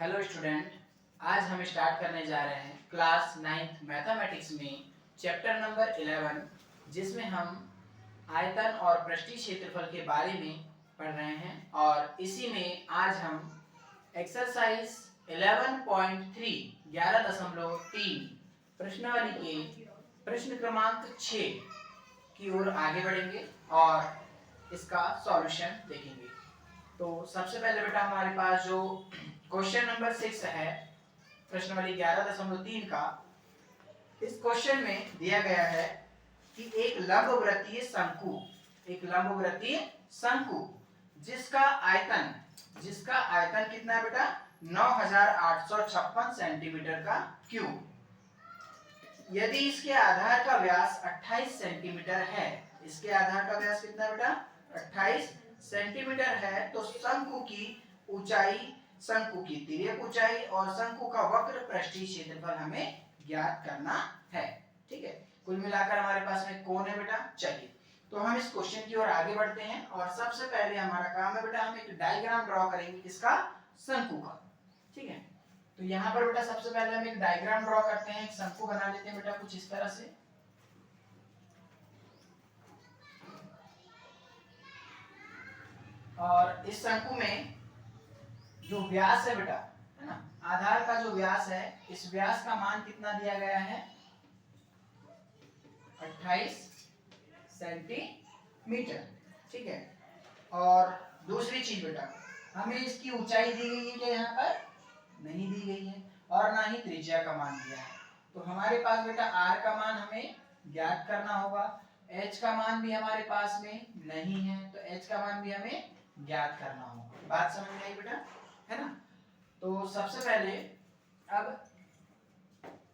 Hello student, आज हम start करने जा रहे हैं क्लास 9th मैथमेटिक्स में चैप्टर नंबर 11, जिसमें हम आयतन और पृष्ठीय क्षेत्रफल के बारे में पढ़ रहे हैं। और इसी में आज हम एक्सरसाइज 11.3 11.3 प्रश्नावली के प्रश्न क्रमांक 6 की ओर आगे बढ़ेंगे और इसका सॉल्यूशन देखेंगे। तो सबसे पहले बेटा हमारे पास जो क्वेश्चन नंबर 6 है प्रश्नावली 11.3 का, इस क्वेश्चन में दिया गया है कि एक लंबवृत्तीय शंकु जिसका आयतन कितना है बेटा 9856 सेंटीमीटर का क्यूब, यदि इसके आधार का व्यास 28 सेंटीमीटर है, इसके आधार का व्यास कितना है बेटा 28 सेंटीमीटर है, तो शंकु की ऊंचाई, शंकु की तिर्यक ऊंचाई और शंकु का वक्र पृष्ठीय क्षेत्रफल हमें ज्ञात करना है। ठीक है, कुल मिलाकर हमारे पास में कोण है बेटा। चलिए तो हम इस क्वेश्चन की ओर आगे बढ़ते हैं और सबसे पहले हमारा काम है बेटा, हम एक डायग्राम ड्रॉ करेंगे किसका, शंकु का। ठीक है, तो यहाँ पर बेटा सबसे पहले हम एक डायग्राम ड्रॉ करते हैं, एक शंकु बना लेते हैं बेटा कुछ इस तरह से। और इस शंकु में जो व्यास है बेटा, है ना, आधार का जो व्यास है, इस व्यास का मान कितना दिया गया है 28 सेंटीमीटर। ठीक है, और दूसरी चीज बेटा, हमें इसकी ऊंचाई दी गई है क्या, यहाँ पर नहीं दी गई है, और ना ही त्रिज्या का मान दिया है। तो हमारे पास बेटा r का मान हमें ज्ञात करना होगा, h का मान भी हमारे पास में नहीं है, तो h का मान भी हमें ज्ञात करना होगा। बात समझ में आई बेटा, है ना। तो सबसे पहले अब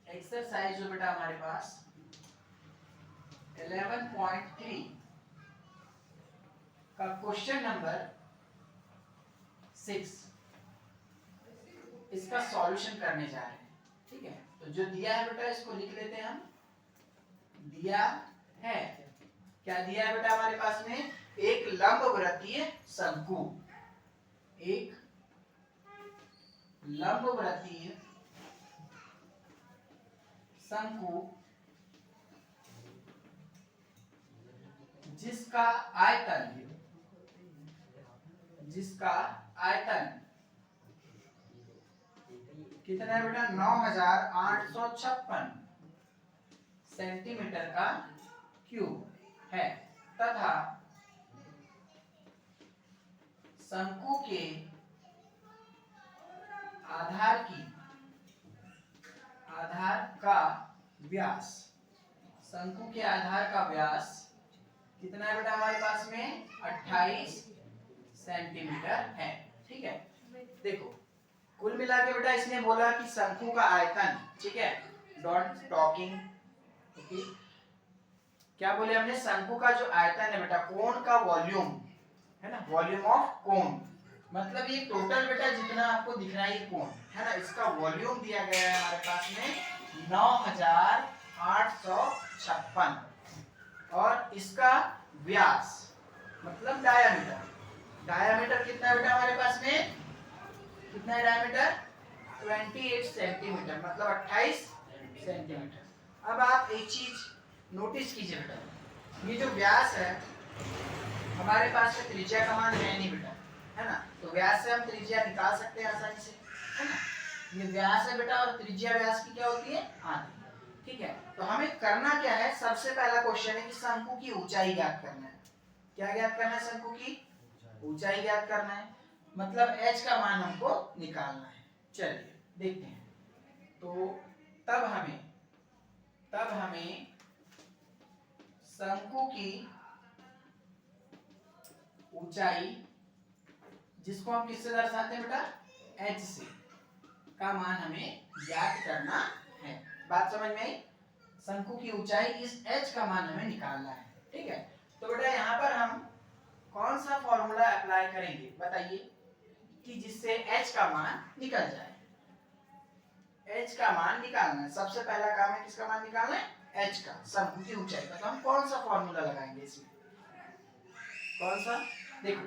एक्सरसाइज जो बेटा हमारे पास 11.3 का क्वेश्चन नंबर 6, इसका सॉल्यूशन करने जा रहे हैं। ठीक है, तो जो दिया है बेटा इसको लिख लेते हैं हम। दिया है, क्या दिया है बेटा हमारे पास में, एक लंबवृत्तीय शंकु, एक लंबवृत्तीय शंकु जिसका आयतन कितना है बेटा 9856 सेंटीमीटर का क्यूब है, तथा शंकु के आधार का व्यास, शंकु के आधार का व्यास कितना है बेटा हमारे पास में 28 सेंटीमीटर है। ठीक है, देखो कुल मिला के बेटा इसने बोला कि शंकु का आयतन, ठीक है, डोंट टॉकिंग, ओके, क्या बोले हमने, शंकु का जो आयतन है बेटा, कोण का वॉल्यूम है ना, वॉल्यूम ऑफ कोण, मतलब ये टोटल बेटा जितना आपको दिख रहा है ये कोण है ना, इसका वॉल्यूम दिया गया है हमारे पास में 9856 और इसका व्यास मतलब डायामीटर कितना है बेटा हमारे पास में, कितना है डायामीटर 28 सेंटीमीटर, मतलब 28 सेंटीमीटर। अब आप एक चीज नोटिस कीजिए बेटा, ये जो व्यास है हमारे पास में त्रिज्या का मान है नहीं बेटा, है ना, तो व्यास से हम त्रिज्या निकाल सकते हैं आसानी से, है ना। ये व्यास है बेटा और त्रिज्या व्यास की क्या होती है, आधी। ठीक है, तो हमें करना क्या है, सबसे पहला क्वेश्चन है कि शंकु की ऊंचाई ज्ञात करना है। क्या ज्ञात करना है, शंकु की ऊंचाई ज्ञात करना है, मतलब h का मान हमको निकालना है। चलिए देखते हैं, तो तब हमें शंकु की ऊंचाई, जिसको हम किससे दर्शाते हैं बेटा, h से, का मान हमें ज्ञात करना है। बात समझ में आई, शंकु की ऊंचाई, इस h का मान हमें निकालना है। ठीक है, तो बेटा यहाँ पर हम कौन सा फॉर्मूला अप्लाई करेंगे बताइए, कि जिससे h का मान निकल जाए। h का मान निकालना है, सबसे पहला काम है किसका मान निकालना है, h का, शंकु की ऊंचाई का। तो हम कौन सा फॉर्मूला लगाएंगे इसमें, कौन सा, देखो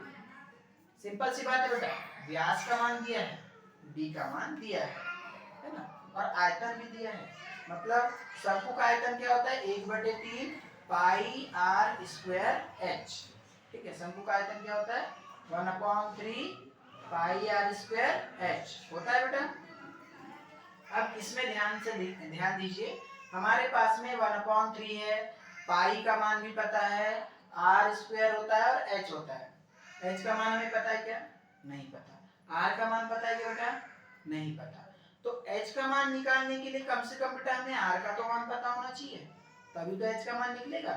सिंपल सी बात है बेटा, व्यास का मान दिया है डी का मान दिया है ना, और आयतन भी दिया है। मतलब शंकु का आयतन क्या होता है, 1/3 पाई आर स्क्वायर एच। ठीक है, शंकु का आयतन क्या होता है, 1/3 पाई आर स्क्वायर एच होता है बेटा। अब इसमें ध्यान दीजिए, हमारे पास में 1/3 है, पाई का मान भी पता है, आर स्क्वायर होता है और एच होता है। एच का मान हमें पता है क्या, नहीं पता। आर का मान पता है क्या बेटा, नहीं पता। तो एच का मान निकालने के लिए कम से कम बेटा हमें आर का तो मान पता होना चाहिए, तभी तो एच का मान निकलेगा।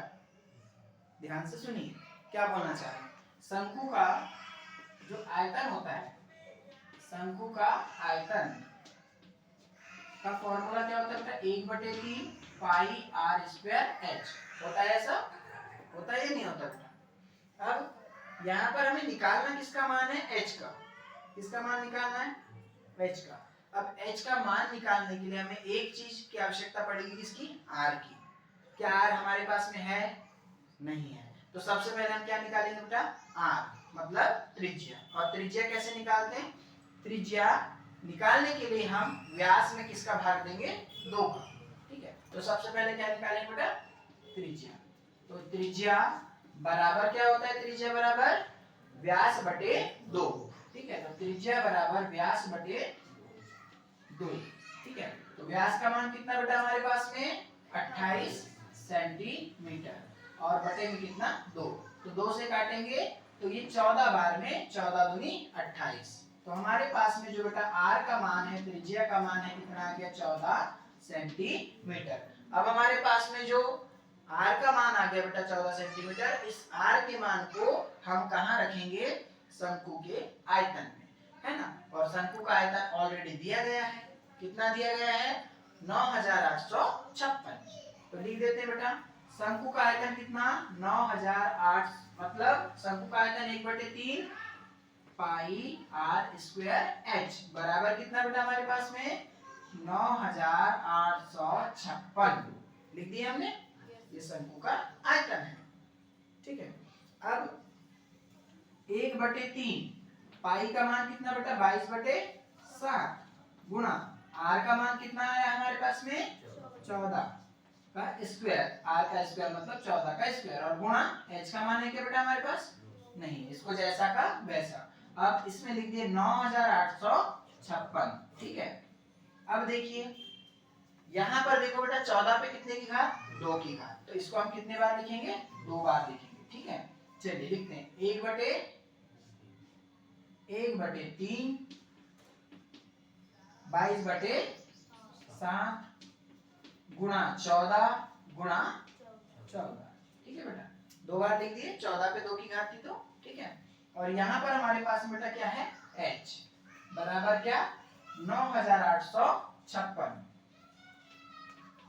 ध्यान से सुनिए क्या बोलना चाह रहे हैं। शंकु का जो आयतन होता है, शंकु का आयतन का फॉर्मूला क्या होता है, 1/3 पाई आर स्क्वायर एच होता है। ऐसा होता है या नहीं होता बेटा। अब यहाँ पर हमें निकालना किसका मान है, एच का। किसका मान निकालना है, एच का। अब एच का मान निकालने के लिए हमें एक चीज की आवश्यकता पड़ेगी, किसकी, आर की। क्या आर हमारे पास में है, नहीं है। तो सबसे पहले हम क्या निकालेंगे बेटा, आर मतलब त्रिज्या। और त्रिज्या कैसे निकालते हैं, त्रिज्या निकालने के लिए हम व्यास में किसका भाग देंगे, 2 का। ठीक है, तो सबसे पहले क्या निकालेंगे बेटा, त्रिज्या। तो त्रिज्या बराबर क्या होता है, त्रिज्या बराबर व्यास बटे 2। ठीक है, तो त्रिज्या बराबर व्यास बटे 2। ठीक है, तो व्यास का मान कितना बेटा हमारे पास में, 28 सेंटीमीटर, और बटे में कितना, 2। तो 2 से काटेंगे तो ये 14 बार में 14 दूनी 28। तो हमारे पास में जो बेटा आर का मान है, त्रिज्या का मान है, कितना आ गया, 14 सेंटीमीटर। अब हमारे पास में जो आर का मान आ गया बेटा 14 सेंटीमीटर, इस आर के मान को हम कहाँ रखेंगे, शंकु के आयतन में, है ना। और शंकु का आयतन ऑलरेडी दिया गया है, कितना दिया गया है, 9856। तो लिख देते हैं बेटा, शंकु का आयतन कितना, 9008, मतलब शंकु का आयतन 1/3 पाई आर स्क्वायर एच बराबर कितना बेटा हमारे पास में, 9856 लिख दिया हमने। ये शंकु का आयतन है। ठीक है, अब 1/3 पाई का मान कितना बेटा, 22/7 गुणा आर का मान कितना आया हमारे पास में, 14 का स्क्वायर। आर का स्क्वायर मतलब 14 का स्क्वायर, और गुणा एच का मान है क्या बेटा हमारे पास, नहीं, इसको जैसा का वैसा। अब इसमें लिख दिए 9856। ठीक है, अब देखिए यहाँ पर देखो बेटा, 14 पे कितने की घात, 2 की घात। तो इसको हम कितने बार लिखेंगे, 2 बार लिखेंगे। ठीक है, चलिए लिखते हैं, 1/3 22/7 गुणा 14 गुणा 14। ठीक है बेटा, 2 बार लिख दिए, 14 पे 2 की घात थी तो। ठीक है, और यहाँ पर हमारे पास में बेटा क्या है, h बराबर क्या, 9856।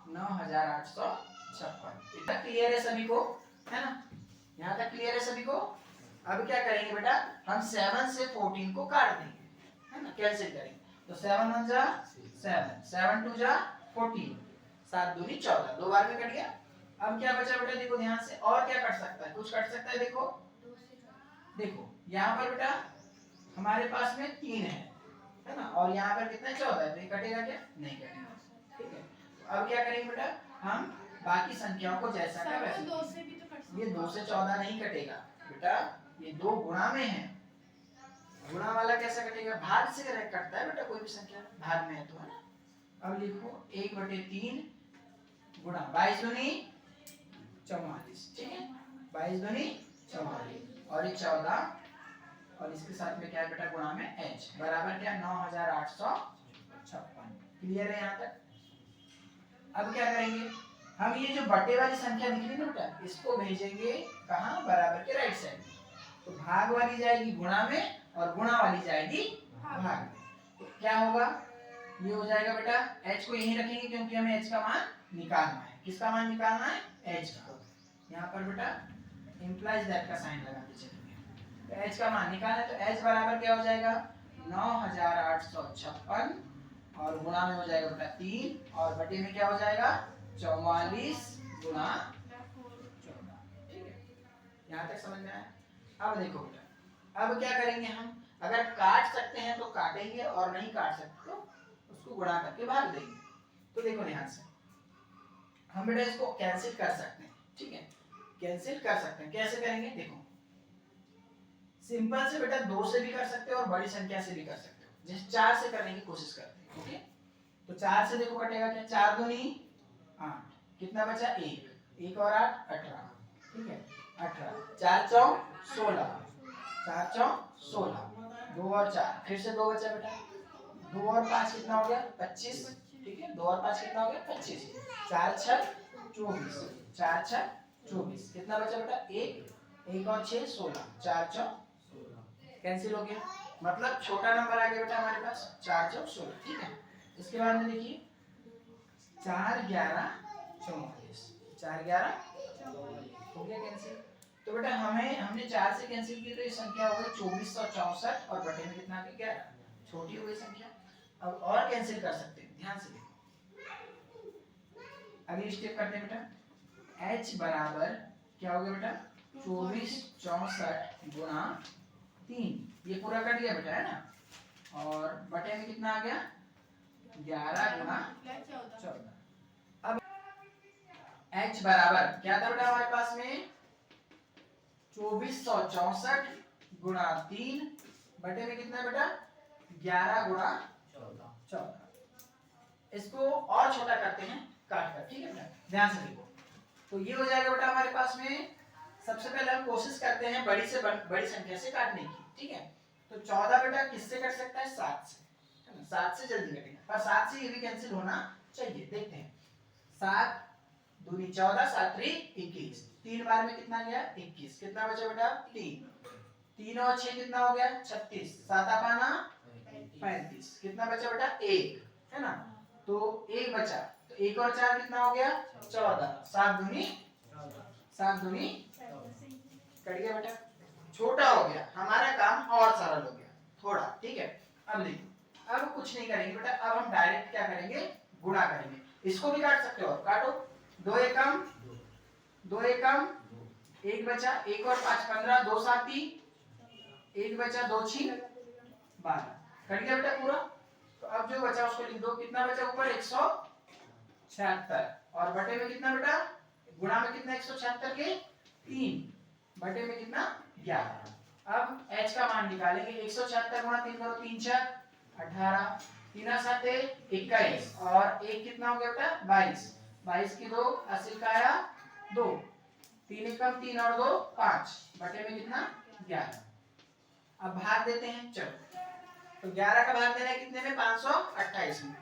9856 इतना क्लियर है सभी को, है ना, यहाँ तक क्लियर है सभी को। अब क्या करेंगे बेटा, हम 7 से 14 को काट देंगे, है ना, कैंसिल करेंगे। तो 7 1 जा 7, 7 2 जा 14, 7 दूनी 14, 2 बार में कट गया। अब क्या बचा बेटा, देखो ध्यान से, और क्या कट सकता है, कुछ कट सकता है। देखो देखो यहाँ पर बेटा हमारे पास में 3 है ना, और यहाँ पर कितना 14 है, तो ये कटेगा क्या, नहीं कटेगा। ठीक है, तो अब क्या करेंगे बेटा, हम बाकी संख्याओं को जैसा का वैसा। 2 से भी तो कट सकता है, ये 2 से 14 नहीं कटेगा बेटा, ये 2 गुणा में है। गुणा वाला कैसे कटेगा, भाग से कटता है बेटा, कोई भी संख्या भाग में है तो, है ना। अब लिखो 1/3 गुणा 22 दूनी 44। ठीक है, 22 दूनी 44, और ये 14, और इसके साथ में क्या है बेटा, गुणा में h बराबर क्या, 9856। क्लियर है यहाँ तक। अब क्या करेंगे, हम ये जो बटे वाली संख्या दिख रही है ना बेटा, इसको भेजेंगे कहाँ, बराबर के राइट साइड। तो भाग वाली जाएगी गुणा में, और गुणा वाली जाएगी भाग में। तो क्या होगा, ये हो जाएगा बेटा, h को यहीं रखेंगे क्योंकि हमें h का मान निकालना है। किसका मान निकालना है, h का। यहाँ पर बेटा इंप्लाइज दैट का साइन लगा के चलेंगे। तो h का मान निकालना है, तो h बराबर क्या हो जाएगा, 9856, और गुणा में हो जाएगा बेटा 3, और बटे में क्या हो जाएगा, 44 गुणा 14। ठीक है, यहाँ तक समझ में आया। अब देखो बेटा, अब क्या करेंगे हम, अगर काट सकते हैं तो काटेंगे और नहीं काट सकते तो उसको गुणा करके भाग देंगे। तो देखो ध्यान से, हम बेटा इसको कैंसिल कर सकते हैं, ठीक है, कैंसिल कर सकते हैं। कैसे करेंगे देखो, सिंपल से बेटा 2 से भी कर सकते हो और बड़ी संख्या से भी कर सकते हो। जैसे 4 से करने की कोशिश करते हैं, ओके। तो 4 से देखो कटेगा क्या, 4 दूनी 8, कितना बचा 1, 1 और 8 18, ठीक है 18, 4 चौक 16, 4 चौक 16, 2 और 4 फिर से 2 बचा बेटा, 2 और 5 कितना हो गया 25, ठीक है 2 और 5 कितना हो गया 25, 4 6 24, 4 6 24, कितना बचा बेटा 1, 1 और 6 16, 4 चौक कैंसिल हो गया, मतलब छोटा नंबर आ गया बेटा हमारे पास 4 चौक 16, ठीक है। इसके बाद में देखिए 4 11 44, 4 11 हो गया कैंसिल। तो बेटा हमने 4 से कैंसिल की तो ये संख्या हो गई 2464 और बटे में कितना आ गया 11, छोटी हो गई संख्या। अब और कैंसिल कर सकते हैं, ध्यान से देखो, अगली स्टेप करते हैं बेटा, h बराबर क्या हो गया बेटा 2464 गुणा 3, ये पूरा कट गया बेटा है ना, और बटे में कितना आ गया 11 गुणा 14। अब h बराबर क्या था बेटा हमारे पास में 2464 गुणा 3 बटे में कितना बेटा 11 गुणा 14। इसको और छोटा करते हैं काट कर, ठीक है बेटा, ध्यान से देखो। तो ये हो जाएगा बेटा हमारे पास में, सबसे पहले हम कोशिश करते हैं बड़ी से बड़ी संख्या से काटने की, ठीक है। तो 14 बेटा किससे कट सकता है 7 से, है ना, 7 से जल्दी कटेगा, पर 7 से ये भी कैंसिल होना चाहिए। देखते हैं 7 दूनी 14, 7 3 21, 3 बार में कितना गया 21, कितना बचा बेटा 3, 3 और 6 कितना हो गया 36, 7 पाना 35, कितना बचा बेटा 1, है ना, तो 1 बचा, तो 1 और 4 कितना हो गया 14, 7 दूनी कट गया बेटा, छोटा हो गया, हमारा काम और सरल हो गया थोड़ा, ठीक है। अब देखो, अब कुछ नहीं करेंगे बेटा, अब हम डायरेक्ट क्या करेंगे गुणा करेंगे। इसको भी काट सकते हो, काटो, 2 एकम 2 एकम 1 बचा, 1 और 5 15, 2 7 1 बचा, 2 6 12, कट गया बेटा पूरा। तो अब जो बचा उसको लिख दो, कितना बचा ऊपर 176 और बटे में कितना बेटा, गुणा में कितना 176 के 3 बटे में कितना 11। अब h का मान निकालेंगे, 176 गुणा 3 करो, 3 4 18, 3 7 21 और 1 कितना हो गया बेटा 22, 22 की 2 80 का आया 2, 3 एकम 3 और 2 5 बटे में कितना 11। अब भाग देते हैं, चलो तो 11 का भाग देना है कितने में 528 में,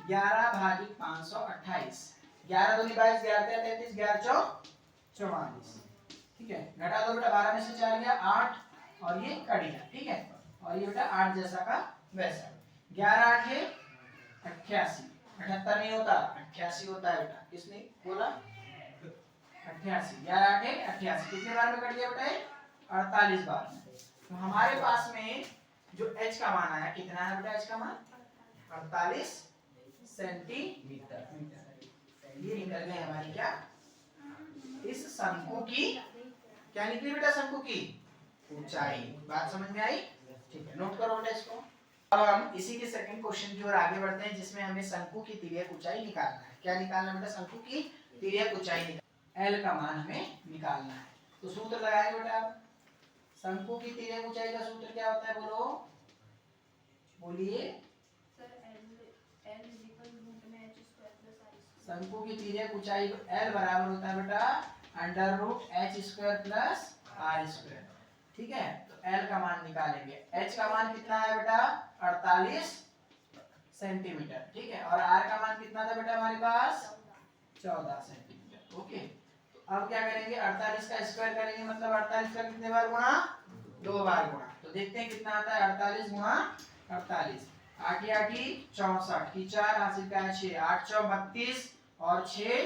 11 भागी 528, 11 दूनी 22, 11 33, 11 चौक 44, ठीक है, घटा दो बेटा 12 में से 4 गया 8 और ये कट गया, ठीक है, और ये बेटा 8 जैसा का वैसा, 11 8 88, 78 नहीं होता 88 होता है बेटा, किसने बोला 88, 11 8 88, कितने बार में कट गया बेटा 48 बार में। तो हमारे पास में जो h का मान आया कितना है बेटा, h का मान 48 सेंटीमीटर। ये निकल गई हमारी क्या, इस शंकु की क्या निकली बेटा, शंकु की ऊंचाई। बात समझ में आई, ठीक है, नोट करो बेटा इसको। अब हम इसी के सेकंड क्वेश्चन की ओर आगे बढ़ते हैं, जिसमें हमें शंकु की तिर्यक ऊंचाई निकालना है। क्या निकालना है बेटा, शंकु की तिर्यक ऊंचाई, L का मान हमें निकालना है। तो सूत्र लगाएंगे बेटा, शंकु की तिर्यक ऊंचाई का सूत्र क्या होता है, बोलो बोलिए। शंकु की तिर्यक ऊंचाई L बराबर होता है बेटा √h² प्लस r², ठीक है। तो L का मान निकालेंगे, h का मान कितना है बेटा 48 सेंटीमीटर, ठीक है, और r का मान कितना था बेटा हमारे पास 14 सेंटीमीटर, ओके। तो अब क्या करेंगे, 48 का स्क्वायर करेंगे, मतलब 48 का कितने बार गुणा 2 बार गुणा, तो देखते हैं कितना आता है 48 गुणा 48, 8 8 64 की 4 हासिल का है 6, 8 4 32 और 6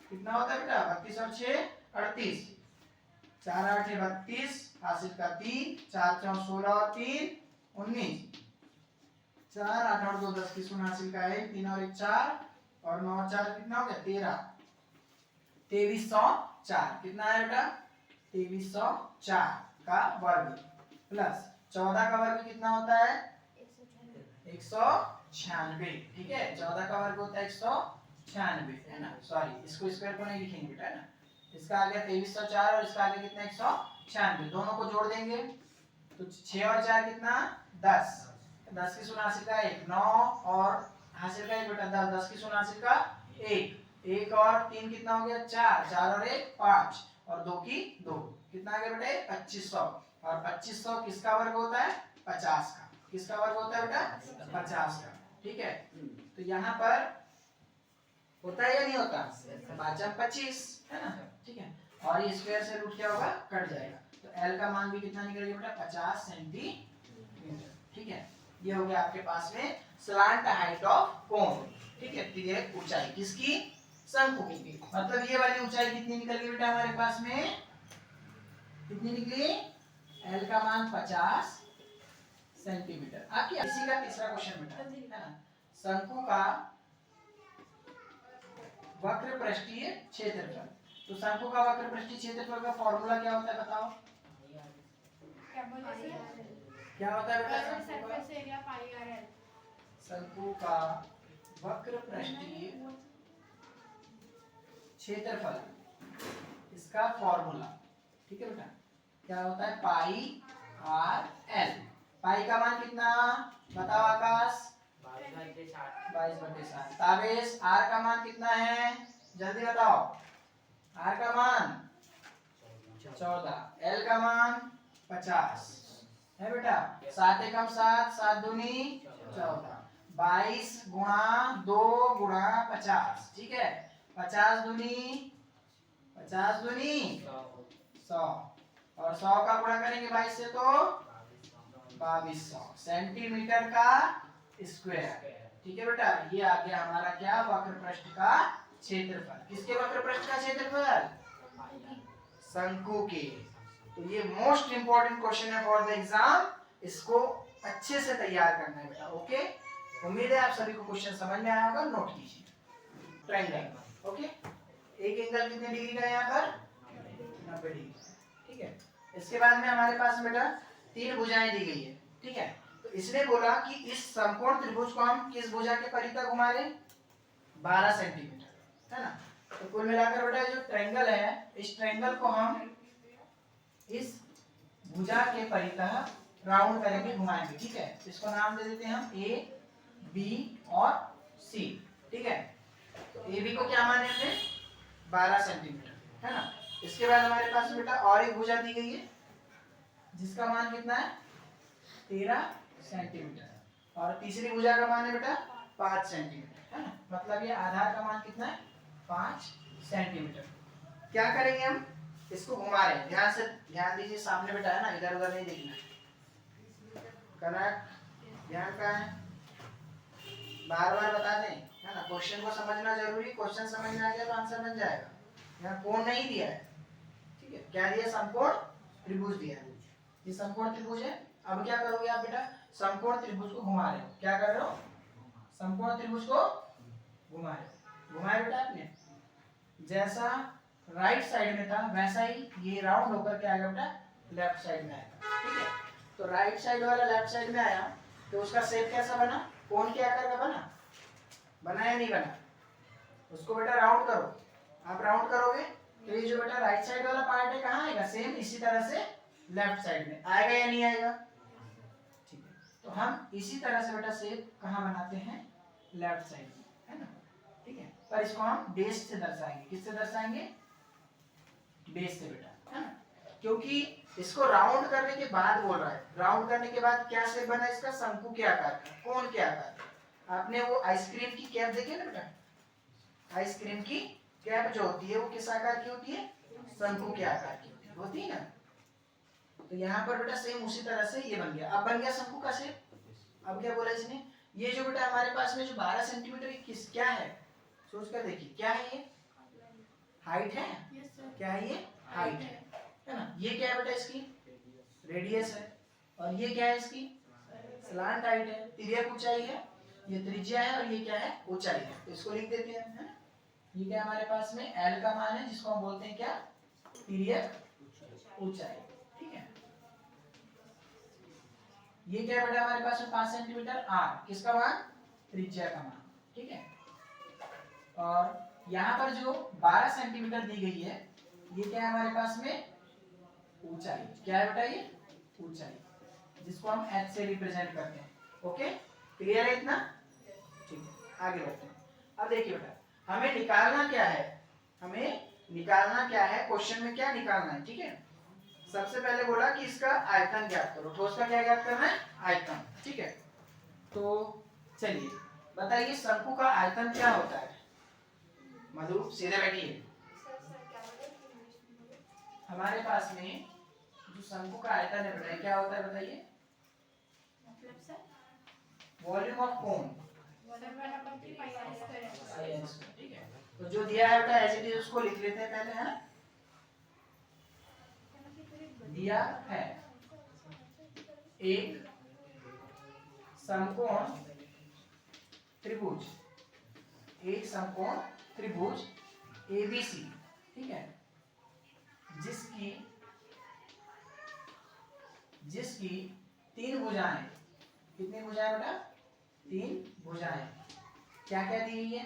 कितना होता है बेटा 32 और 6 38, 4 8 32 हासिल का 3, 4 4 16 और 3 19, 4 8 और 2 10 की शून्य हासिल का 1, 3 और 1 4 और 9 4 कितना हो गया 13, 2304 कितना है बेटा 2304 का वर्ग प्लस 14 का वर्ग कितना होता है? 196। ठीक है, 14 का वर्ग होता है 196, है ना। सॉरी, इसको स्क्वायर को नहीं लिखेंगे बेटा, है ना। इसका आ गया 2304 और इसका आ गया कितना 196। दोनों को जोड़ देंगे तो 6 और 4 कितना 10। 10 की शून्य हासिल का 1, 9 और हासिल का 1 बेटा 10, 10 की शून्य हासिल का 1, 1 और 3 कितना हो गया 4, 4 और 1 5 और 2 की 2, कितना आ गया बेटा 2500। और 2500 किसका वर्ग होता है? 50 का। किसका वर्ग होता है बेटा? 50 का। ठीक है, तो यहाँ पर होता है या नहीं होता? 5/25 है ना। ठीक है, और ये स्क्वायर से रूट क्या होगा? कट जाएगा। तो L का मान भी कितना निकल गया बेटा? 50 सेंटीमीटर। ठीक है, ये हो गया आपके पास में स्लांट हाइट ऑफ कोन। ठीक है, तिर्यक ऊंचाई किसकी? शंकु की। मतलब ये वाली ऊंचाई कितनी निकल गई बेटा हमारे पास में? कितनी निकली? L का मान 50 सेंटीमीटर। आपकी इसी का तीसरा क्वेश्चन बेटा, है ना। शंकु का वक्र पृष्ठीय क्षेत्रफल। तो शंकु का वक्र पृष्ठीय क्षेत्रफल का फॉर्मूला क्या होता है बताओ? क्या होता है बेटा? शंकु का वक्र पृष्ठीय क्षेत्रफल, इसका फॉर्मूला, ठीक है बेटा, क्या होता है? पाई आर एल। पाई का मान कितना बताओ आकाश? 22/60। तावेश आर का मान कितना है? जल्दी बताओ। आर का मान 14, एल का मान 50 है बेटा। 7 एकम 7, 7 दूनी 14, 22 गुणा 2 गुणा 50। ठीक है, 50 दूनी 100 और 100 का गुणा करेंगे 22 से तो 2200 सेंटीमीटर का स्क्वायर। ठीक है बेटा, ये आ गया हमारा क्या? वक्र पृष्ठ का क्षेत्रफल। किसके वक्र पृष्ठ का क्षेत्रफल? शंकु के। तो ये मोस्ट इंपॉर्टेंट क्वेश्चन है फॉर द एग्जाम, इसको अच्छे से तैयार करना है बेटा। ओके, उम्मीद है आप सभी को क्वेश्चन समझ में आया होगा। नोट कीजिए ट्रायंगल। ओके, एक एंगल कितने डिग्री का है यहाँ पर? 90 डिग्री। ठीक है, इसके बाद में हमारे पास बेटा 3 भुजाएं दी गई है। ठीक है, तो इसने बोला कि इस समकोण त्रिभुज को हम किस भुजा के परितः घुमा रहे? 12 सेंटीमीटर, है ना। तो कुल मिलाकर बेटा जो ट्रायंगल है, इस ट्रायंगल को हम इस भुजा के परितः राउंड करेंगे, घुमाएंगे। ठीक है, इसको नाम दे देते हैं हम ए, बी और सी। ठीक है, तो ए बी को क्या माने हमने? 12 सेंटीमीटर, है ना। इसके बाद हमारे पास बेटा और एक भुजा दी गई है जिसका मान कितना है? 13 सेंटीमीटर और तीसरी भुजा का मान है बेटा 5 सेंटीमीटर, है ना। मतलब ये आधार का मान कितना है? 5 सेंटीमीटर। क्या करेंगे हम? इसको घुमा रहे हैं, ध्यान से ध्यान दीजिए, सामने बेटा है ना, इधर उधर नहीं देखना। करेक्ट, ध्यान का है, बार बार बता दें, है ना। क्वेश्चन को समझना जरूरी, क्वेश्चन समझ में आ गया तो आंसर बन जाएगा। यहाँ कोण नहीं दिया है, ठीक है, क्या दिया? समकोण त्रिभुज दिया है। ये समकोण त्रिभुज है। अब क्या करोगे आप बेटा? समकोण त्रिभुज को घुमा रहे हो। क्या कर रहे हो? समकोण त्रिभुज को घुमा रहे हो। घुमाया बेटा आपने, जैसा राइट साइड में था वैसा ही ये राउंड होकर के आएगा बेटा लेफ्ट साइड में आएगा। ठीक है, तो राइट साइड वाला लेफ्ट साइड में आया तो उसका शेप कैसा बना? कोण के आकार का बना? बना या नहीं बना? उसको बेटा राउंड करो। आप राउंड करोगे तो ये जो बेटा राइट साइड वाला पार्ट है कहाँ आएगा? सेम इसी तरह से लेफ्ट साइड में आएगा या नहीं आएगा? ठीक है, तो हम इसी तरह से बेटा शेप कहाँ बनाते हैं? लेफ्ट साइड में, है ना। ठीक है, पर इसको हम बेस से दर्शाएंगे। किससे दर्शाएंगे? बेस से बेटा, है ना। क्योंकि इसको राउंड करने के बाद बोल रहा है, राउंड करने के बाद क्या शेप बना इसका? शंकु के आकार का, कोण के आकार का। आपने वो आइसक्रीम की कैप देखी ना बेटा? आइसक्रीम की कैप जो होती है वो किस आकार की होती है? शंकु के आकार की होती है ना। तो यहाँ पर बेटा सेम उसी तरह से ये बन गया। अब बन गया शंकु का शेप। अब क्या बोला इसने? ये जो बेटा हमारे पास में जो 12 सेंटीमीटर किस क्या है? सोच कर देखिए, क्या है ये? हाइट है। क्या है ये? हाइट है ना। ये क्या है बेटा? इसकी रेडियस है। और ये क्या है? इसकी स्लांट हाइट है। तिर्यक ऊंचाई है, ये त्रिज्या है, और ये क्या है? ऊंचाई है। तो इसको लिख देते हैं, है ना। ये क्या हमारे पास में L का मान है जिसको हम बोलते हैं क्या? तिर्यक ऊंचाई। ठीक है, ये क्या है बेटा हमारे पास में 5 सेंटीमीटर आर, किसका मान, त्रिज्या का मान, ठीक है। और यहाँ पर जो 12 सेंटीमीटर दी गई है ये क्या है हमारे पास में, ऊंचाई, क्या है बेटा ये, ऊंचाई, जिसको हम h से रिप्रेजेंट करते हैं। ओके, क्लियर है इतना, ठीक है, आगे बढ़ते हैं। अब देखिए बेटा हमें निकालना क्या है, हमें निकालना क्या है, क्वेश्चन में क्या निकालना है, ठीक है। सबसे पहले बोला कि इसका आयतन ज्ञात करो, ठोस का क्या ज्ञात करना है, आयतन, ठीक है। तो चलिए बताइए शंकु का आयतन क्या होता है। मधु सीधे बैठिए। हमारे पास में जो शंकु का आयतन है बेटा क्या होता है बताइए, मतलब सर वॉल्यूम ऑफ कोन, ठीक है। तो जो दिया है बेटा एज इट इज उसको लिख लेते हैं पहले, है ना। दिया है एक समकोण त्रिभुज, एक समकोण त्रिभुज ABC, ठीक है, जिसकी जिसकी 3 भुजाएं, कितनी भुजाएं बेटा, 3 भुजाएं, क्या क्या दी गई है,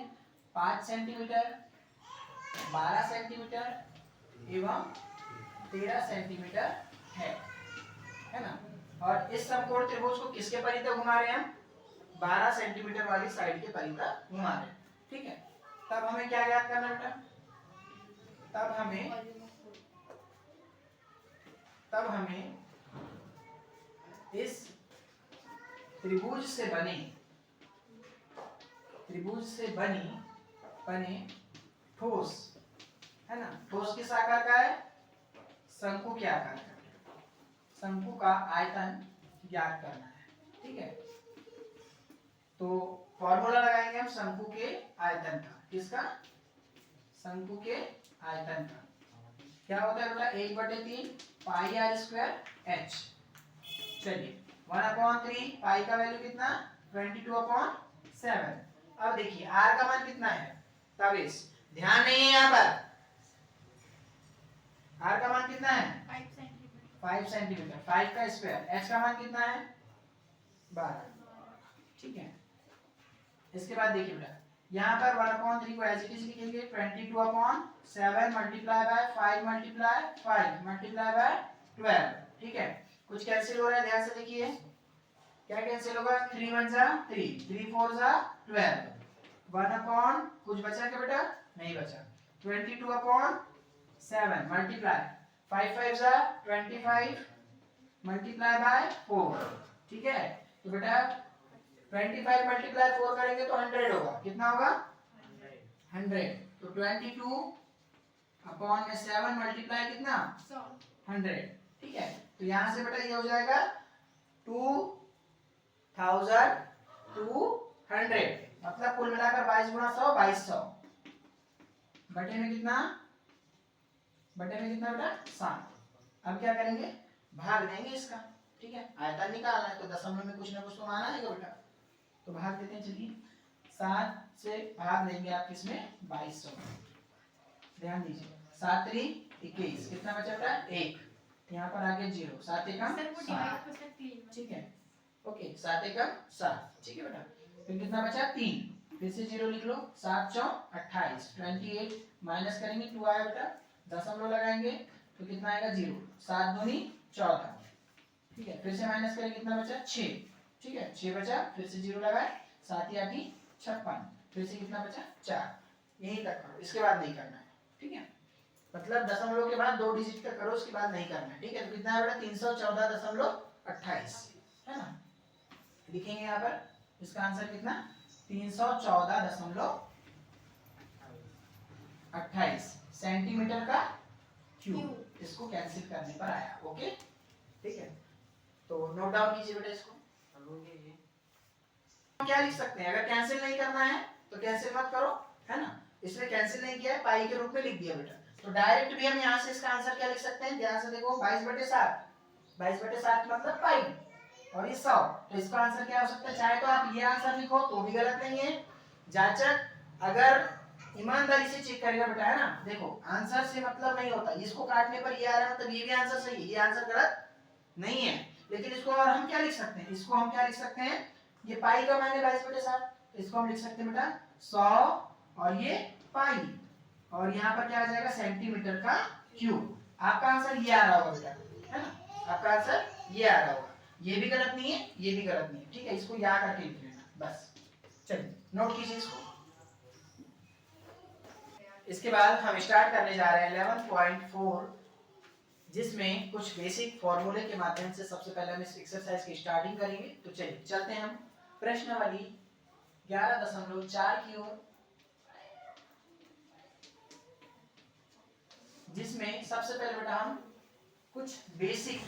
5 सेंटीमीटर, 12 सेंटीमीटर एवं 13 सेंटीमीटर है ना। और इस समकोण त्रिभुज को किसके परितः घुमा रहे हैं हम, 12 सेंटीमीटर वाली साइड के परितः घुमा रहे हैं, ठीक है। तब हमें क्या ज्ञात करना बेटा, तब हमें इस त्रिभुज से बने ठोस, है ना, ठोस किस आकार का है, शंकु के आकार का, शंकु का आयतन ज्ञात करना है, ठीक है। तो फॉर्मूला लगाएंगे हम शंकु के आयतन का, किसका, शंकु के आयतन का, क्या होता है बेटा 1/3 पाई आर स्क्वायर h। चलिए 1/3 पाई का वैल्यू कितना, 22/7। अब देखिए r का मान कितना है, 23, ध्यान नहीं है यहाँ पर, r का मान कितना है 5 सेंटीमीटर, 5 का स्क्वायर, h का मान कितना है 12, ठीक है। इसके बाद देखिए बेटा यहाँ पर 1/3 को एज इट इज लिखेंगे, 22/7 multiply by 5 multiply 5 multiply by 12, ठीक है। कुछ कैंसिल हो रहा है, ध्यान से देखिए, क्या कैंसिल होगा, 3 1 जा 3, 3 4 जा 12, 1/, कुछ बचा क्या बेटा, नहीं बचा, 22/7 मल्टीप्लाई 5 5 जा 25 मल्टीप्लाई बाय 4, ठीक है। तो बेटा 25 मल्टीप्लाई 4 करेंगे तो 100 होगा, कितना होगा 100, तो 22/7 मल्टीप्लाई कितना 100, ठीक है। तो यहाँ से बेटा ये हो जाएगा 2200, मतलब कुल मिलाकर 22 गुणा 100 2200, बटे में कितना बेटा 7। अब क्या करेंगे, भाग देंगे इसका, ठीक है, आयतन निकालना है तो दशमलव में कुछ ना कुछ तो माना है बेटा, तो भाग देते हैं। चलिए 7 से भाग देंगे आप किसमें, 2200, ध्यान दीजिए, 7 3 21, कितना बचा बेटा 1, यहाँ पर आगे 0, 7 एकम 7, ठीक है, ओके 7 एकम 7, ठीक है बेटा। फिर कितना बचा 3, फिर से 0 लिख लो, 7 4 28, 28 माइनस करेंगे 2 आया बेटा, दशमलव लगाएंगे तो कितना आएगा 0, 7 दूनी 14, ठीक है। फिर से माइनस करेंगे कितना बचा 6, ठीक है, 6 बचा, फिर से 0 लगाए, 7 8 56, फिर से कितना बचा 4, यही तक करो, इसके बाद नहीं करना है, ठीक है। मतलब दशमलव के बाद 2 डिजिट तक करो, उसके बाद नहीं करना है, ठीक है। तो कितना है बेटा 314.28, है ना, लिखेंगे यहाँ पर, इसका आंसर कितना 314.28 सेंटीमीटर का क्यूब, इसको कैंसिल करने पर आया, ओके, ठीक है। तो नोट डाउन कीजिए बेटा इसको, क्या लिख सकते हैं, अगर कैंसिल नहीं करना है तो कैंसिल मत करो, है ना, इसलिए कैंसिल नहीं किया है, पाई के रूप में लिख दिया बेटा। तो डायरेक्ट भी हम यहाँ से इसका आंसर क्या लिख सकते हैं, ध्यान से देखो, 22/7, 22/7 मतलब पाई, और ये 100, तो इसका आंसर क्या हो सकता है, चाहे तो आप ये आंसर लिखो तो भी गलत नहीं है, जांचक अगर ईमानदारी से चेक करेगा बेटा, है ना, देखो आंसर से मतलब नहीं होता, इसको काटने पर ये आ रहा है मतलब ये भी आंसर सही है, ये आंसर गलत नहीं है, लेकिन इसको और हम क्या लिख सकते हैं, इसको हम क्या लिख सकते हैं, ये पाई का मान है 22/7, इसको हम लिख सकते हैं बेटा 100 और ये पाई, और यहाँ पर क्या आ जाएगा सेंटीमीटर का क्यूब। आपका आंसर ये आ रहा होगा बेटा, है ना, आपका आंसर ये आ रहा होगा। ये भी गलत नहीं है, ये भी गलत नहीं है, ठीक है, इसको याद करके लिख लेना बस। चलिए नोट कीजिए इसको। इसके बाद हम स्टार्ट करने जा रहे हैं 11.4, जिसमें कुछ बेसिक फॉर्मूले के माध्यम से सबसे पहले हम इस एक्सरसाइज की स्टार्टिंग करेंगे। तो चलिए चलते हैं हम प्रश्नावली 11.4 की ओर, जिसमें सबसे पहले बेटा हम कुछ बेसिक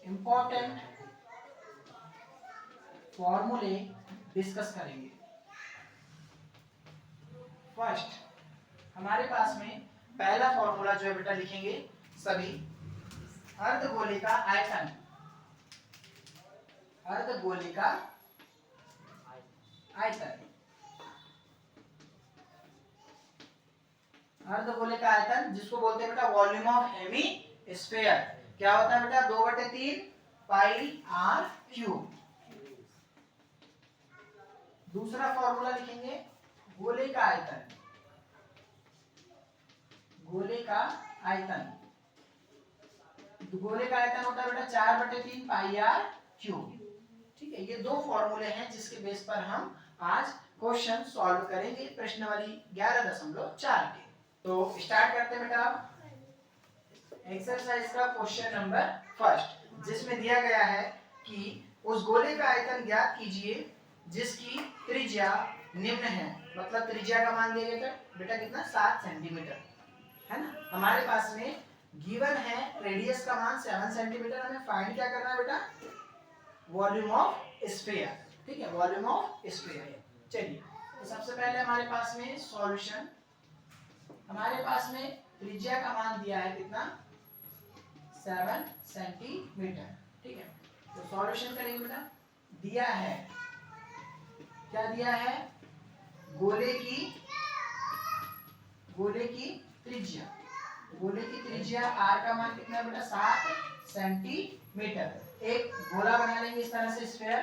इंपॉर्टेंट फॉर्मूले डिस्कस करेंगे। फर्स्ट हमारे पास में पहला फॉर्मूला जो है बेटा लिखेंगे सभी, अर्धगोले का आयतन, अर्धगोले का आयतन, अर्धगोले का आयतन जिसको बोलते हैं बेटा वॉल्यूम ऑफ हेमी स्फीयर, क्या होता है बेटा 2/3 पाई आर क्यूब। दूसरा फॉर्मूला लिखेंगे गोले का आयतन, गोले का आयतन, गोले का आयतन होता है बेटा 4/3 पाई आर क्यूब। ठीक है, ये दो फॉर्मूले हैं जिसके बेस पर हम आज क्वेश्चन सॉल्व करेंगे प्रश्नावली 11.4 के। तो स्टार्ट करते हैं बेटा एक्सरसाइज का क्वेश्चन नंबर फर्स्ट, जिसमें दिया गया है कि उस गोले का आयतन ज्ञात कीजिए जिसकी त्रिज्या निम्न है, मतलब त्रिज्या का मान दिया गया बेटा कितना 7 सेंटीमीटर, है ना। हमारे पास में गिवन है रेडियस का मान 7 सेंटीमीटर, हमें फाइंड क्या करना है बेटा वॉल्यूम ऑफ स्फीयर, ठीक है, वॉल्यूम ऑफ स्फीयर। चलिए तो सबसे पहले हमारे पास में सॉल्यूशन, हमारे पास में त्रिज्या का मान दिया है कितना 7 सेंटीमीटर, ठीक है। तो सॉल्यूशन करेंगे बेटा, दिया है क्या दिया है गोले की त्रिज्या, गोले की त्रिज्या r का मान कितना है बेटा 7 सेंटीमीटर। एक गोला बना लेंगे इस तरह से स्फीयर,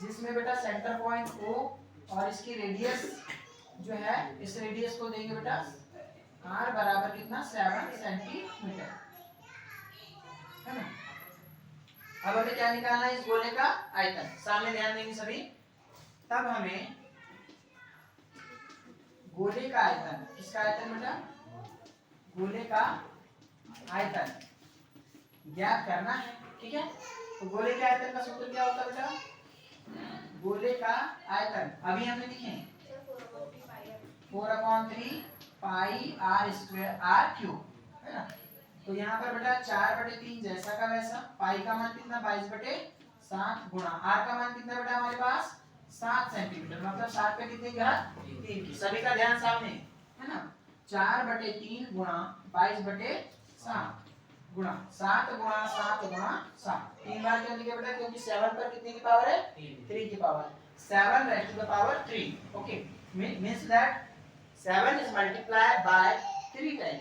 जिसमें बेटा सेंटर पॉइंट O और इसकी रेडियस जो है, इस रेडियस को देंगे बेटा r बराबर कितना 7 सेंटीमीटर, है ना। अब हमें क्या निकालना है इस गोले का आयतन, सामने ध्यान देंगे सभी। तब हमें गोले का आयतन, किसका आयतन बेटा गोले का आयतन ज्ञात करना है, ठीक है। तो गोले के आयतन का सूत्र क्या होता है बेटा, गोले का आयतन अभी हमने लिखे 4/3 पाई आर स्क्वायर आर क्यूब, है ना। तो यहाँ पर बेटा 4/3 जैसा का वैसा, पाई का मान कितना 22/7 गुणा आर का मान कितना बेटा हमारे पास 7 सेंटीमीटर, मतलब 7 पे कितने घात 3 की, सभी का ध्यान सामने है ना। 4/3 गुणा 22/7 गुणा 7 गुणा 7 गुणा 7, 3 बार क्यों लिखे बेटा, क्योंकि 7 पर कितने की पावर है 3 की power, 7 raised to the power 3, okay, means that 7 is multiplied by 3 time,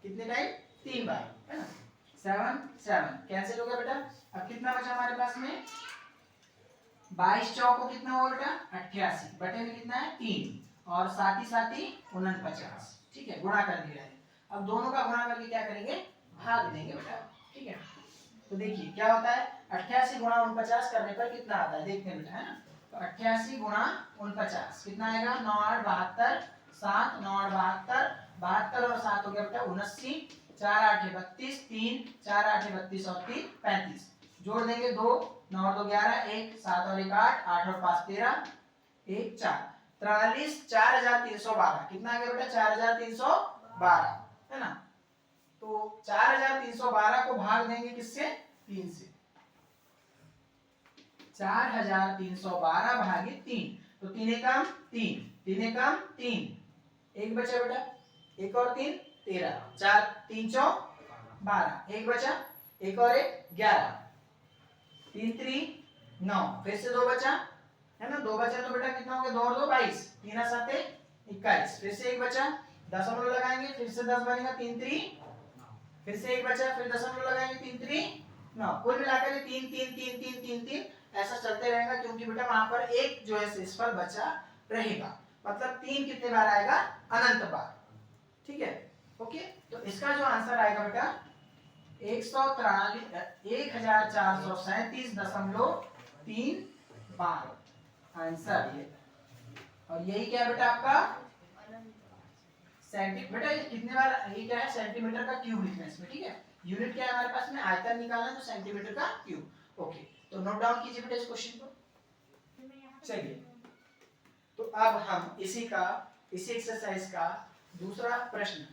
कितने टाइम 3 बार, है ना। 7 कैंसिल हो गया बेटा, अब कितना बचा हमारे पास में 22 चौको कितना हुआ बेटा 88, बटे में कितना है 3 और साथ ही 49, ठीक है, गुणा कर दिया है। अब दोनों का गुणा करके क्या करेंगे भाग देंगे बेटा, ठीक है। तो देखिए क्या होता है 88 गुणा 49 करने पर कितना आता है देखते हैं बेटा, है ना। तो 88 गुणा 49 कितना आएगा 9 8 72, 7 9 8 72, 72 और 7 हो गया बेटा 79, 4 8 32, 3 4 8 32 और 3 35, जोड़ देंगे 2 9 और 2 11, 1 7 और 1 8, 8 और 5 13, 1 4 43, 4312 कितना आ गया बेटा 4312, है ना। तो 4312 को भाग देंगे किससे 3 से, 4312 भागे 3, तो 3 एकम 3, 3 एकम 3, एक बचा बेटा 1 और 3 13, 4 3 4 12, एक बचा 1 और 1 11, 3 3 9, फिर से 2 बचा, है ना, 2 बचा तो बेटा कितना हो गया 2 और 2 22, 3 और 7 21, फिर से 1 बचा, दशमलव लगाएंगे फिर से 10 बनेगा 3 3 फिर से एक बचा, फिर दशमलव लगाएंगे, 3 3 9, कुल मिलाकर 3 3 3 3 3 3 ऐसा चलते रहेगा, क्योंकि बेटा वहां पर एक जो है शेषफल बचा रहेगा। मतलब 3 कितने बार आएगा? अनंत बार। ठीक है, ओके। तो इसका जो आंसर आएगा बेटा 1437.3 बार आंसर ये। और यही क्या बेटा आपका बेटा ये कितने बार, ये क्या है? सेंटीमीटर का क्यूब लिखना है इसमें। ठीक है, यूनिट क्या है हमारे पास में? आयतन निकालना है, तो सेंटीमीटर का क्यूब। ओके, तो नोट डाउन कीजिए बेटा इस क्वेश्चन को। चलिए, तो अब हम इसी एक्सरसाइज का दूसरा प्रश्न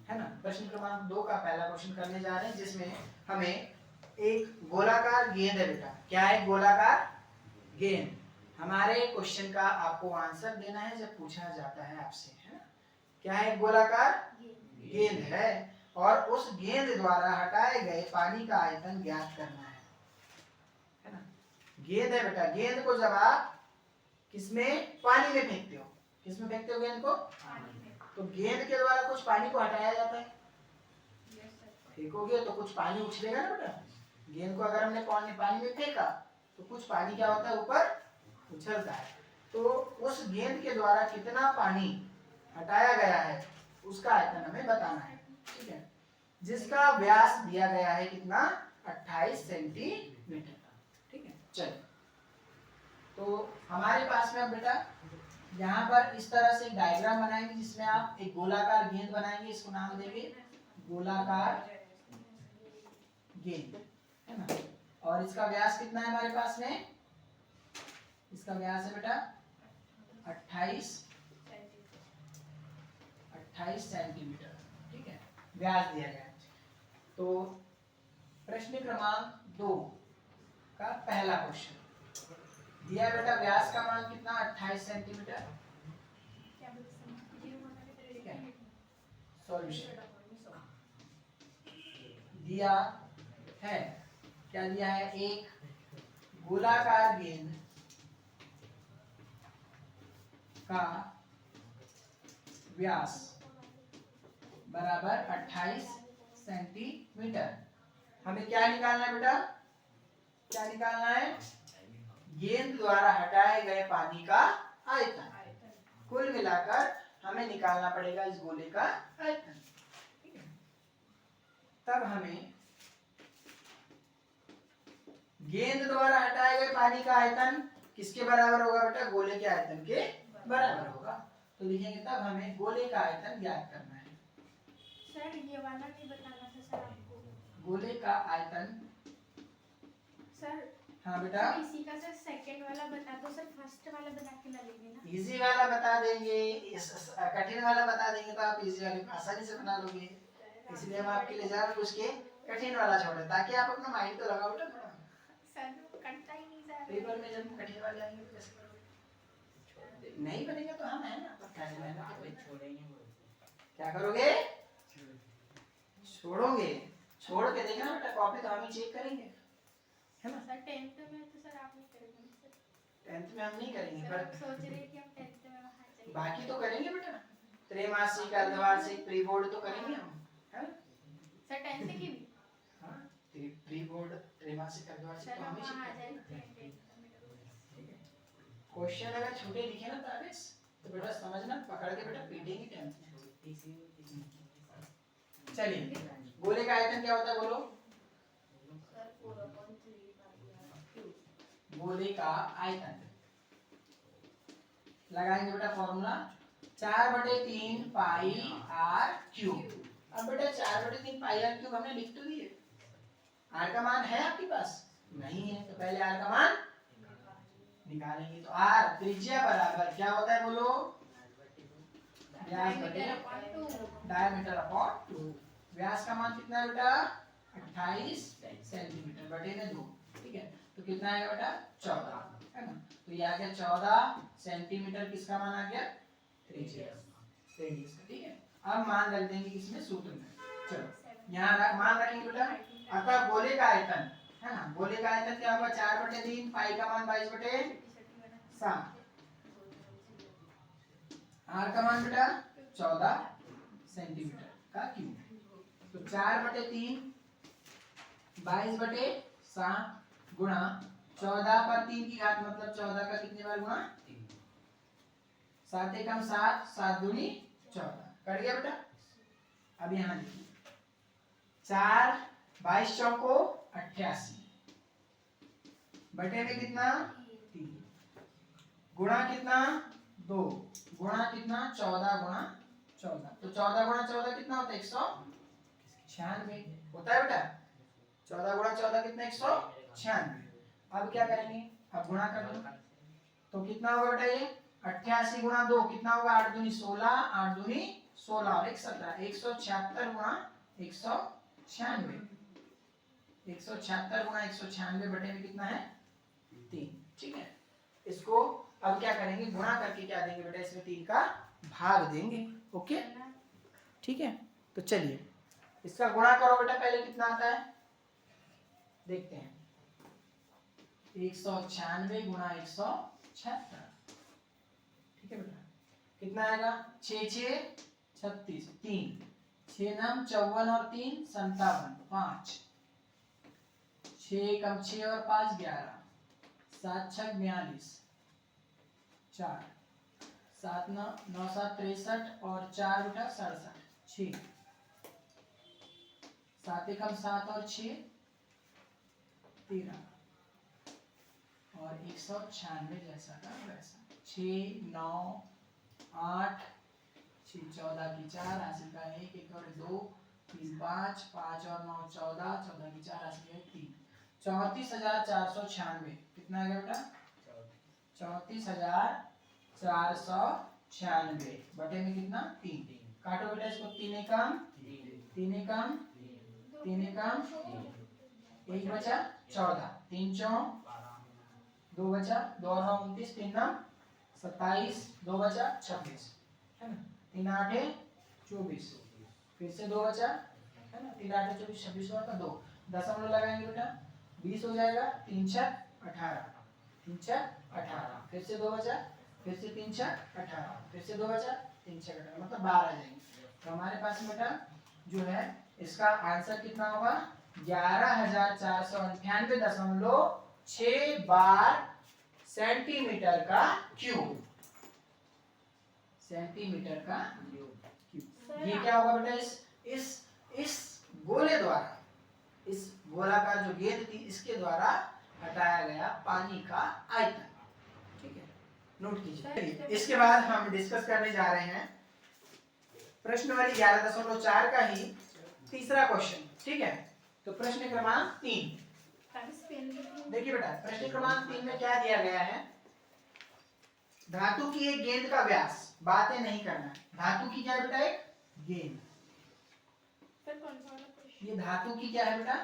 है ना, प्रश्न क्रमांक 2 का पहला क्वेश्चन करने जा रहे हैं, जिसमें हमें एक गोलाकार गेंद है बेटा। क्या है? गोलाकार गेंद। हमारे क्वेश्चन का आपको आंसर देना है जब पूछा जाता है आपसे, है ना। क्या है? गोलाकार गेंद है, और उस गेंद द्वारा हटाए गए पानी का आयतन ज्ञात करना है ना। गेंद है बेटा, गेंद को जब आप किसमें? पानी में फेंकते हो। किसमें फेंकते हो गेंद को? तो गेंद के द्वारा कुछ पानी को हटाया जाता है। फेंकोगे तो कुछ पानी उछलेगा ना बेटा। गेंद को अगर हमने पानी में फेंका तो कुछ पानी क्या होता है? ऊपर उछलता है। तो उस गेंद के द्वारा कितना पानी हटाया गया है उसका आयतन हमें बताना है। ठीक है, जिसका व्यास दिया गया है कितना? 28 सेंटीमीटर। ठीक है, चलिए, तो हमारे पास में अब बेटा यहाँ पर इस तरह से एक डायग्राम बनाएंगे, जिसमें आप एक गोलाकार गेंद बनाएंगे। इसको नाम देंगे गोलाकार गेंद, है ना। और इसका व्यास कितना है हमारे पास में? इसका व्यास है बेटा 28 सेंटीमीटर। ठीक है, व्यास दिया गया है। तो प्रश्न क्रमांक 2 का पहला क्वेश्चन दिया बेटा, व्यास का मान कितना? 28 सेंटीमीटर। ठीक है, सॉल्यूशन दिया है, क्या दिया है? एक गोलाकार गेंद का व्यास बराबर 28 सेंटीमीटर। हमें क्या निकालना है बेटा? क्या निकालना है? गेंद द्वारा हटाए गए पानी का आयतन। कुल मिलाकर हमें निकालना पड़ेगा इस गोले का आयतन। तब हमें गेंद द्वारा हटाए गए पानी का आयतन किसके बराबर होगा बेटा? गोले के आयतन के बराबर होगा। तो लिखेंगे, तब हमें गोले का आयतन ज्ञात करना है। सर ये वाला नहीं बताना था सर आपको। गोले का आयतन सर। हाँ बेटा, इसी का सर सेकंड वाला बता दो सर, फर्स्ट वाला बना के ना लेंगे ना। इजी वाला बता देंगे, कठिन वाला बता देंगे तो आप इजी वाले आसानी से बना लोगे। इसलिए हम आपके लिए जान बुझ के कठिन वाला छोड़े, ताकि आप अपना माइंड तो लगाओ बेटा थोड़ा। सर करता ही नहीं सर। पेपर में जब कठिन वाले आएंगे तो कैसे करोगे? नहीं बनेगा तो हम है ना, तो क्या छोड़ेंगे? क्या करोगे? छोड़ोगे? छोड़ के देखना बेटा, कॉपी तो हम ही चेक करेंगे, है ना। सर 10th में तो सर आप नहीं करेंगे सर। 10th में हम नहीं करेंगे, पर सोच रहे हैं कि हम 10th में वहां चलेंगे। बाकी तो करेंगे बेटा, त्रैमासिक, अर्धवार्षिक, प्री बोर्ड तो करेंगे हम, है सर 10th की भी। हां, प्री बोर्ड, त्रैमासिक, अर्धवार्षिक तो हम ही आ सीखेंगे। जाएंगे। ठीक है, क्वेश्चन अगर छोटे लिखे ना ताबिस तो बेटा समझना, पकड़ के बेटा पीटेंगे 10th में। चलिए, गोले का आयतन क्या होता है बोलो? गोले का आयतन लगाएंगे बेटा फॉर्मूला 4/3 पाई आर क्यूब। अब बेटा 4/3 पाई आर क्यूब हमने लिख तो दिए, आर का मान है आपके पास? नहीं है, तो पहले आर का मान निकालेंगे। तो आर त्रिज्या बराबर क्या होता है बोलो? व्यास बटे डायमीटर अपॉन 2। व्यास का मान कितना है बेटा? 28 सेंटीमीटर बटे में 2। ठीक है, तो कितना आएगा बेटा? 14, है ना। तो ये आ गया 14 सेंटीमीटर, किसका मान आ गया? त्रिज्या, रेडियस का। ठीक है, अब मान रख देंगे इसमें सूत्र में। चलो यहाँ मान रखेंगे बेटा, अतः गोले का आयतन, है ना, गोले का आयतन क्या होगा? 4/3, पाई का मान 22/7, आर का मान बेटा 14 सेंटीमीटर का क्यूब। तो 4/3 22/7 गुणा 14 पर 3 की घात मतलब 14 का कितने बार गुणा 7 एकम 7 7 दूनी 14 कट गया बेटा। अब यहाँ देखिए 4 22 चौको 88 बटे में कितना 3 गुणा कितना 2 गुणा कितना 14 गुणा 14 तो 14 गुणा 14 कितना होता है 196 होता है बेटा। 14 गुणा 14 कितना 196। अब क्या करेंगे अब गुणा कर दो तो कितना होगा बेटा ये 88 गुणा 2 कितना होगा 8 दूनी 16 8 दूनी 16 और 1 17 176 गुणा 196 176 गुणा 196 बटे में कितना है 3। ठीक है इसको अब क्या करेंगे गुणा करके क्या देंगे बेटा इसमें 3 का भाग देंगे। ओके ठीक है तो चलिए इसका गुणा करो बेटा पहले कितना आता है देखते हैं 196 गुणा 176 ठीक है बेटा कितना आएगा 6 6 36 3 6 9 54 और 3 57 5 6 कम 6 और 5 11 7 6 42 4 7 9 9 7 63 और 4 बेटा 67 6 7 एकम 7 और 6 13 और 196 जैसा का वैसा 6 9 8 6 14 की 4 हासिल का 1 1 और 2 3 5 5 और 9 14 14 की 4 हासिल का 3 34,496 कितना आ गया बेटा 34,496 बटे में कितना 3 काटो बेटा इसको 3 एकम 3 एकम 3 एकम 1 बचा 14 3 चौ 2 बचा 2 और 9 29 3 9 27 2 बचा 26 है ना 3 8 24 फिर से 2 बचा है ना 3 8 24 26 हुआ था 2 दशमलव लगाएंगे बेटा 20 हो जाएगा 3 6 18 3 6 18 फिर से 2 बचा फिर से 3 6 18 फिर से 2 बचा 3 6 18 मतलब 12 आ जाएंगे। तो हमारे पास बेटा जो है इसका आंसर कितना होगा 11,498.6 बार सेंटीमीटर का क्यूब सेंटीमीटर का क्यूब। ये क्या होगा बेटा इस गोले द्वारा इस गोलाकार जो गेंद थी इसके द्वारा हटाया गया पानी का आयतन। ठीक है नोट कीजिए। इसके बाद हम डिस्कस करने जा रहे हैं प्रश्न वाली 11.4 का ही तीसरा क्वेश्चन। ठीक है तो प्रश्न क्रमांक 3 देखिए बेटा प्रश्न क्रमांक 3 में क्या दिया गया है धातु की एक गेंद का व्यास बातें नहीं करना धातु की क्या है बेटा एक गेंद ये धातु की क्या है बेटा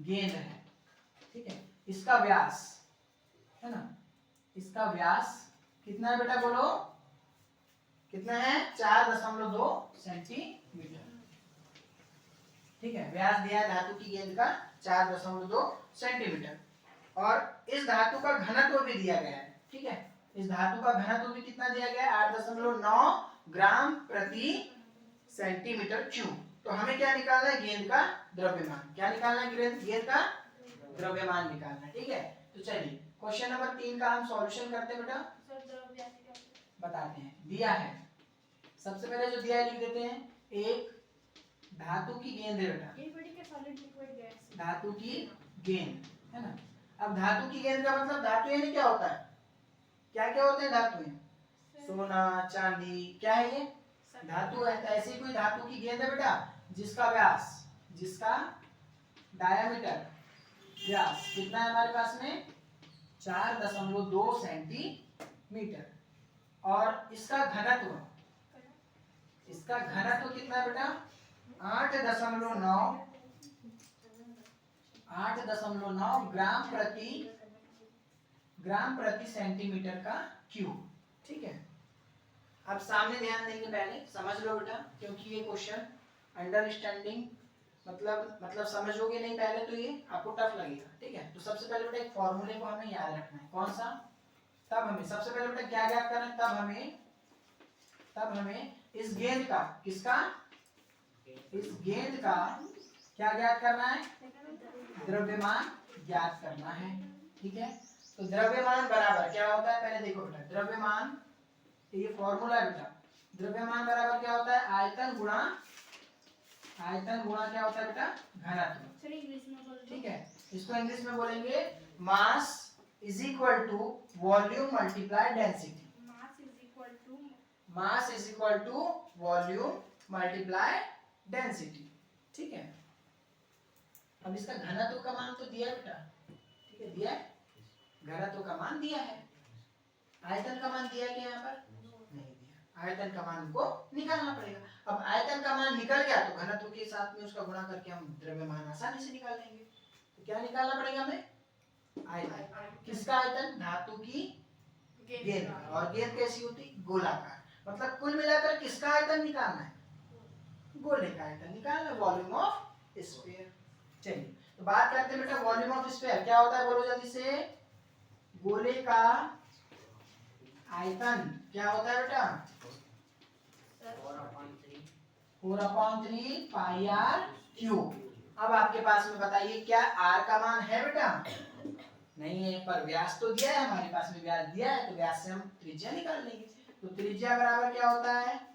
गेंद है। ठीक है इसका व्यास है ना इसका व्यास कितना है बेटा बोलो कितना है 4.2 सेंटीमीटर। ठीक है व्यास दिया है धातु की गेंद का 4.2 सेंटीमीटर और इस धातु का घनत्व भी दिया गया है। ठीक है इस धातु का घनत्व भी कितना दिया गया है 8.9 ग्राम प्रति सेंटीमीटर क्यूब। तो हमें क्या निकालना है गेंद का द्रव्यमान क्या निकालना है गेंद का द्रव्यमान निकालना है। ठीक है तो चलिए क्वेश्चन नंबर 3 का हम सॉल्यूशन करते हैं बेटा बताते हैं दिया है सबसे पहले जो दिया है लिख देते हैं एक धातु की गेंद है बेटा धातु की गेंद है ना। अब धातु की गेंद का मतलब धातु यानी क्या होता है क्या क्या होते हैं धातु सोना चांदी क्या है ये धातु है। तो ऐसी कोई धातु की गेंद है बेटा जिसका व्यास जिसका डायामीटर व्यास कितना है हमारे पास में 4.2 सेंटीमीटर और इसका घनत्व कितना है बेटा 8.9 ग्राम प्रति सेंटीमीटर का क्यूब। ठीक है अब सामने ध्यान देंगे पहले समझ लो बेटा क्योंकि ये क्वेश्चन अंडरस्टैंडिंग मतलब समझोगे नहीं पहले तो ये आपको टफ लगेगा। ठीक है तो सबसे पहले बेटा एक फॉर्मूले को हमें याद रखना है कौन सा तब हमें सबसे पहले बेटा क्या याद करना है तब हमें इस गेंद का किसका इस गेंद का क्या ज्ञात करना है? द्रव्यमान ज्ञात करना है। ठीक है, तो द्रव्यमान बराबर क्या होता है? पहले देखो बेटा, द्रव्यमान, ये फॉर्मूला है बेटा। द्रव्यमान बराबर क्या होता है? आयतन गुणा क्या होता है बेटा? घनत्व। सर इंग्लिश में बोल दो। ठीक है, इसको इंग्लिश में बोलेंगे mass is equal to volume multiply density. Mass is equal to volume multiply density. ठीक है, अब इसका घनत्व का मान तो दिया बेटा, ठीक है, दिया है, घनत्व का मान दिया है। आयतन का मान दिया है क्या यहाँ पर? नहीं दिया। आयतन का मान हमको निकालना पड़ेगा। अब आयतन का मान निकल गया तो घनत्व के साथ में उसका गुणा करके हम द्रव्यमान आसानी से निकाल लेंगे। तो क्या निकालना पड़ेगा हमें? आयतन। किसका आयतन? धातु की गेंद। और गेंद कैसी होती? गोलाकार। मतलब कुल मिलाकर किसका आयतन निकालना है? गोले का आयतन निकालना, वॉल्यूम ऑफ स्फीयर। चलिए, तो बात करते हैं बेटा वॉल्यूम ऑफ स्फीयर क्या होता है, बोलो जल्दी से। गोले का आयतन क्या होता है बेटा? 4/3 पाई आर क्यूब। अब आपके पास में बताइए क्या आर का मान है बेटा? नहीं है, पर व्यास तो दिया है हमारे पास में, व्यास दिया है तो व्यास से हम त्रिज्या निकाल लेंगे। तो त्रिज्या बराबर क्या होता है?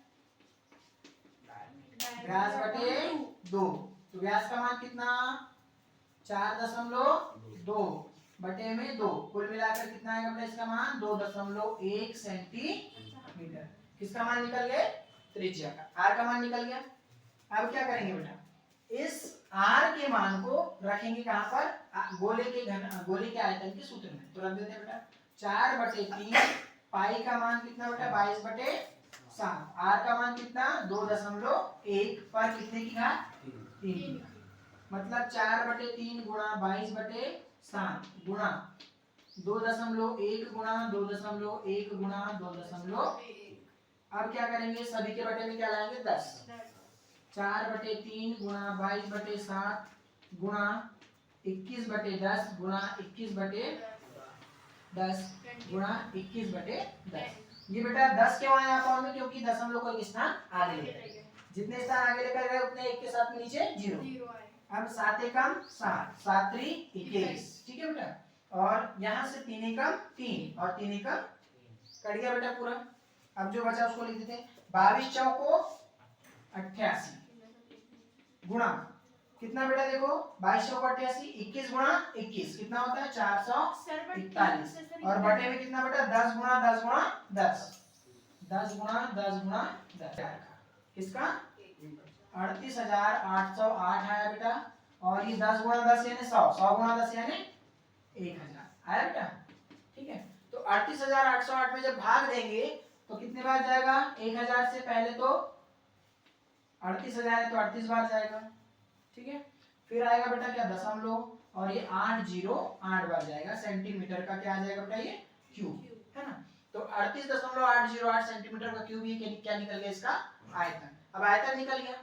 व्यास बटे 2। तो व्यास का मान कितना? 4.2 बटे में 2, कुल मिलाकर कितना आएगा बेटा इसका मान? 2.1 सेंटीमीटर। किसका मान निकल गया? त्रिज्या का। आर का मान निकल गया। अब क्या करेंगे बेटा? इस आर के मान को रखेंगे कहां पर? गोले के आयतन के सूत्र में। तो रख देते हैं बेटा 4/3 पाई का मान कितना बेटा? 22/7। आर का मान कितना? 2.1 पर कितने की घात? 3 की घात। मतलब 4/3 गुणा 22/7 गुणा 2.1 गुणा 2.1 गुणा 2.1। अब क्या करेंगे? सभी के बटे में क्या लाएंगे? 10। 4/3 गुणा 22/7 गुणा 21/10 गुणा 21/10 गुणा 21/10। ये बेटा 10 क्यों आया फॉर्म में? क्योंकि दशमलव को एक स्थान आगे लेकर गए। जितने स्थान आगे लेकर गए उतने एक के साथ में नीचे 0। अब 7 एकम 7, 7 3 21। ठीक है बेटा, और यहाँ से 3 एकम 3 और 3 एकम कट गया बेटा पूरा। अब जो बचा उसको लिख देते हैं 22 चौको 88 गुणा कितना बेटा? देखो 22 चौको 88, 21 गुणा 21 कितना होता है? 441। और बटे में कितना बेटा? 10 गुणा 10 गुणा 10, 10 गुणा 10 गुणा 10। किसका? 38,808 आया बेटा। और ये 10 गुणा 10 यानी 100, 100 गुणा 10 यानी 1000 आया बेटा। ठीक है, तो 38,808 में जब भाग देंगे तो कितने बार जाएगा? 1000 से पहले तो 38,000 है तो 38 बार जाएगा। ठीक है, फिर आएगा बेटा क्या? दशमलव, और ये 808 बार जाएगा। सेंटीमीटर का क्या आ जाएगा बेटा? ये क्यूब है ना। तो 38.808 सेंटीमीटर का क्यूब। ये क्या निकल गया? इसका आयतन। अब आयतन निकल गया,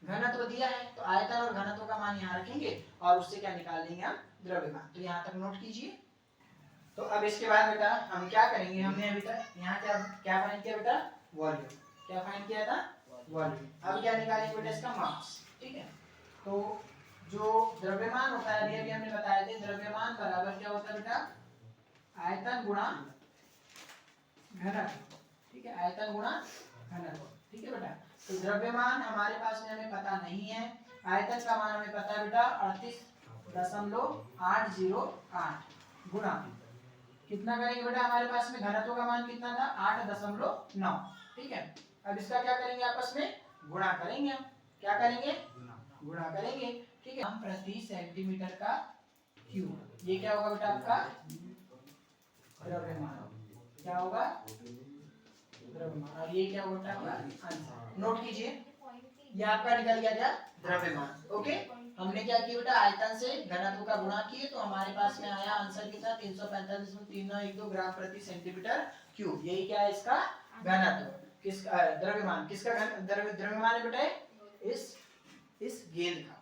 घनत्व दिया है तो आयतन और घनत्व का मान यहाँ रखेंगे और उससे क्या निकाल लेंगे? हम द्रव्यमान। तो यहाँ तक नोट कीजिए। तो अब इसके बाद बेटा हम क्या करेंगे? हमने अभी तक यहाँ क्या फाइंड किया बेटा? वॉल्यूम। क्या फाइंड किया था? वॉल्यूम। अब क्या निकालेंगे बेटा? इसका मास। ठीक है, तो जो द्रव्यमान होता है अभी हमने बताया थे, द्रव्यमान बराबर क्या होता है बेटा? आयतन गुणा घनत्व। ठीक है, आयतन गुणा घनत्व। ठीक है बेटा, तो द्रव्यमान हमारे पास में हमें पता नहीं है, आयतन का मान हमें पता है बेटा 38.808 गुणा कितना करेंगे बेटा? हमारे पास में घनत्व का मान कितना था? 8.9। ठीक है, अब इसका क्या करेंगे? आपस में गुणा करेंगे। हम क्या करेंगे? गुणा करेंगे। ठीक है, हम प्रति सेंटीमीटर का क्यूब। ये क्या होगा बेटा? आपका द्रव्यमान। क्या होगा? द्रव्यमान। और ये क्या होता है? आपका आंसर। नोट कीजिए, ये आपका निकल गया क्या? द्रव्यमान। ओके, हमने क्या किया बेटा? आयतन से घनत्व का गुणा किए तो हमारे पास में आया आंसर कितना? 345.3912 ग्राम प्रति सेंटीमीटर क्यूब। यही क्या है? इसका घनत्व। किसका? द्रव्यमान। किसका द्रव्यमान है बेटा? इस गेंद का।